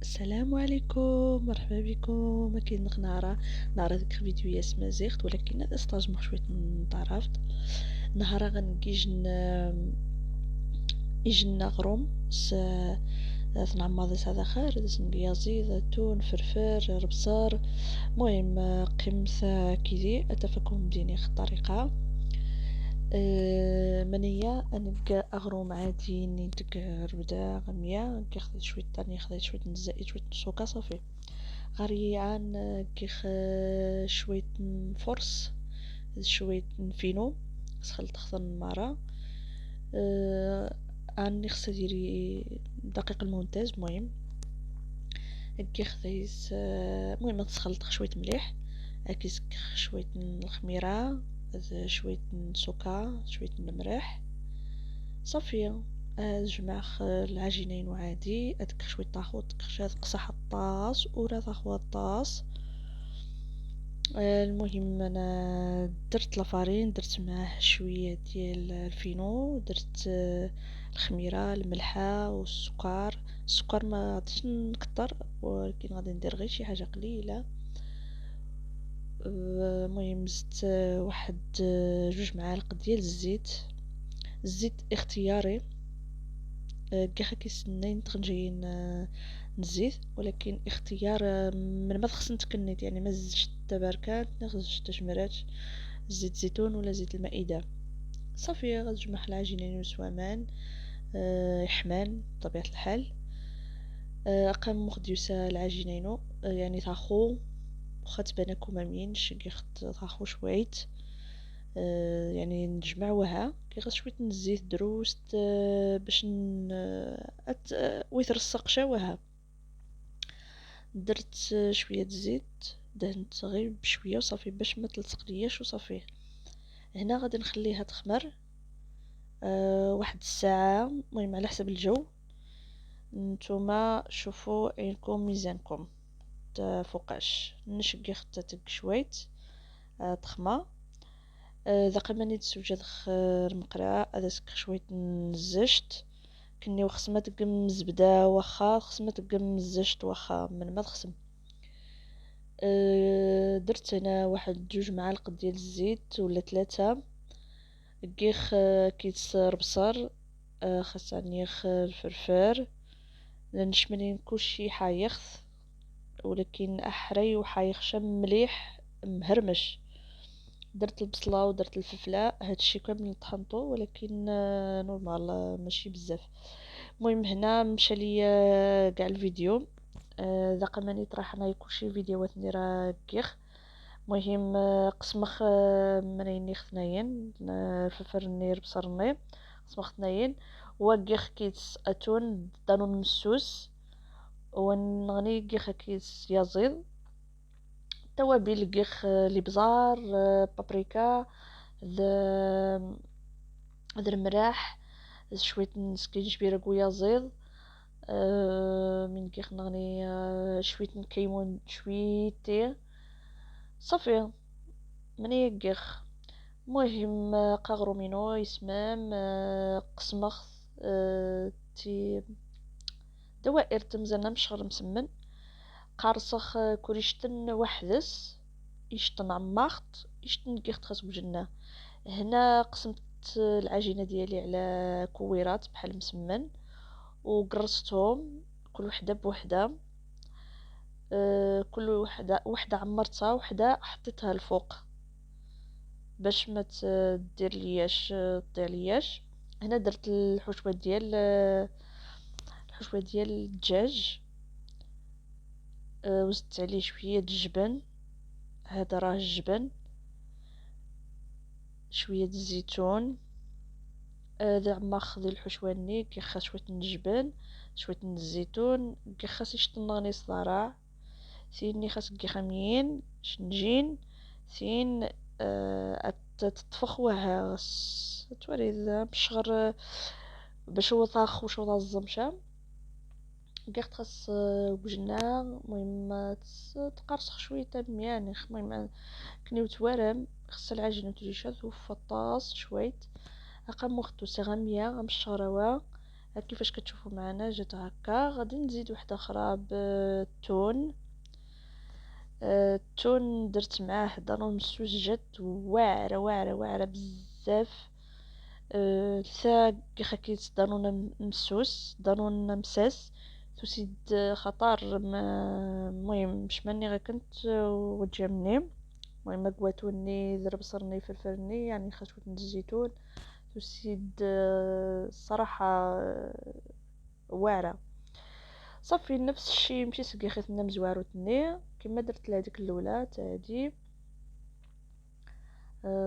السلام عليكم، مرحبا بكم. كاين نهار هذيك فيديو اسمها زيخت، ولكن هذا استاج شويه نتعرفت نهارا غنجيج يجينا غروم نعماضي هذا خير نقيازي زيتون فرفر ربصار. المهم قمت كيدي اتفكم مديني الطريقه. منية أنك أغروم عادي نيتك ربدا غمية كيخدي شوية تاني خدي شوية نزائي شوية نسوكا صافي غريان كيخ شوية فرص شوية فينو سخلت خضن مرة. أني خصها ديري دقيق المونتاج. مهم كي خديت المهم تسخلط شوية مليح أكيس شوية الخميرة شوية سكر شوية الملح صافي. جمع العجينين وعادي ادك شويه طاخوط كشات قصح الطاس ولا طاخو الطاس. المهم انا درت لافارين درت معاه شويه ديال الفينو درت الخميره الملحه والسكر ما غاديش نكتر ولكن غادي ندير غير شي حاجه قليله. المهم زدت واحد 2 معالق ديال الزيت اختياري. كي كيسنين تخنجين نزيد ولكن اختيار من ما خصني تكنيت يعني ما زدتش التبركات ما زدتش تجمرات زيت زيتون ولا زيت المائده صافي. غتجمع العجينين وسوامان يحمان بطبيعه الحال. اقام مخديوسا العجينينو يعني تاخو واخا تبان كمامين تاخو شويت. يعني نجمعوها كي غير شويه الزيت دروست باش ويترسق شواها. درت شويه الزيت دهنت غير بشويه وصافي باش ما تلصقلياش وصافي. هنا غادي نخليها تخمر واحد الساعه المهم على حسب الجو. نتوما شوفوا عينكم ميزانكم فوقاش نشقي خطاتك شويت تخمه. ذاك مانيت سوجد المقرا هذا شويه نزجت كني وخصما تقم الزبده واخا خصما تقم الزجت واخا من ما تخصم. درت هنا واحد 2 معالق ديال الزيت ولا 3 كيخ كيس بصر خاصني الفرفر لنشمنين كلشي حايخ ولكن احري وحايخ شم مليح مهرمش. درت البصله ودرت الفلفله هادشي كامل طحنطو ولكن نورمال ماشي بزاف. المهم هنا مشى ليا كاع الفيديو ذاك ماني طرح انا كلشي فيديوهات نديرها كيخ. المهم قسمخ منيني خناين الفلفل نير بصر نير قسمخ خناين وكيخ كيس اتون دانون مسوس ونغني كيخ كيس يازيد توابل كيخ الابزار بابريكا ذا المراح شويه سكينجبير كويا زيض من كيخ نغني شويه كيمون شويتي صافي مني كيخ. المهم قاغرو مينو يسمام قسمخ تي دوائر تمزنا مشغل مسمن قارصخ كوريشتن وحدس يشتن عماخت يشتن كيخت خاص بجنة. هنا قسمت العجينه ديالي على كويرات بحال مسمن وقرصتهم كل وحده بوحده. كل وحده عمرتها وحده حطيتها الفوق باش ما تدير لياش تضيع لياش. هنا درت الحشوه ديال الدجاج وزدت عليه شويه الجبن هذا راه الجبن شويه الزيتون زعما خذي الحشواني كيخا شويه الجبن شويه الزيتون كيخاص يشطنغني صراع سيني خاص كيخامين شنجين سين تطفخ وها توري باش غير باش هو طاخ وش وضع الزمشة كيخت خاص وجنا. المهم تقرصخ شويه يعني المهم كنيو توارم خص العجينه تجي شاد وفطاس شويه اقام وقتو سغاميه غمشراوه ها كيفاش كتشوفوا معنا جات هكا. غادي نزيد واحده اخرى بالتون. التون درت معاه دانون مسوس، جات واعره واعره واعره بزاف. ثا خكيت دانون مسوس دانون مساس تسيد خطر المهم مش ماني غا كنت وجمني. المهم قواتوني ذر بصرني فلفلني يعني خشوة الزيتون تسيد الصراحة واعرة. صافي نفس الشيء مشيت سقي خيطنا مزواروتني كما درت لهاديك الاولى تاعي.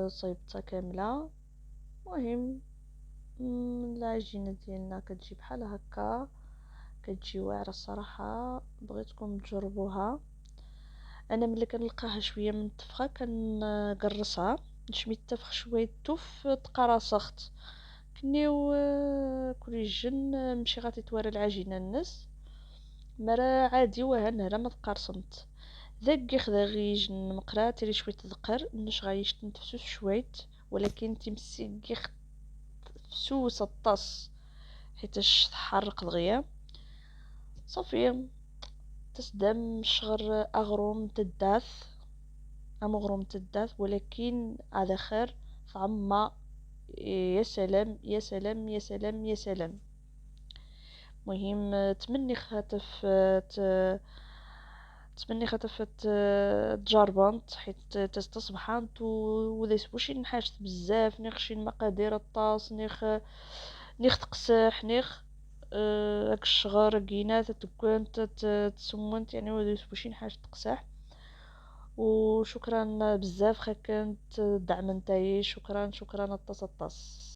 صايبتها كامله. مهم العجينه ديالنا كتجي بحال هكا، كتجي واعره الصراحه، بغيتكم تجربوها. انا ملي كنلقاها شويه منتفخه كنقرصها نشمي التفخ شويه توف تقرصخت كنيو كل جن نمشي غادي توارى العجينه الناس مرا عادي وهن هنا ما تقرصمت ذاك خدا غيج مقرا تيري شويه تذكر نش غايش تنتفسوس شويت، ولكن تمسي غيخ فسوس الطاس حيتاش تحرق دغيا. صافي تصدم شغر اغروم تداث امغروم تداث، ولكن على خير طعمها يا سلام يا سلام يا سلام يا سلام. مهم تمني خطفت تجربنت حيت تصبحانت وذا يسبوشي نحاجت بزاف نخشي المقادير الطاس نيخ تقسح نيخ هاك الشغار كينات تكونت تسمنت يعني وذا يسبوشي نحاجت تقسح. وشكرا بزاف كانت دعم نتايا، شكرا شكرا الطاس الطاس.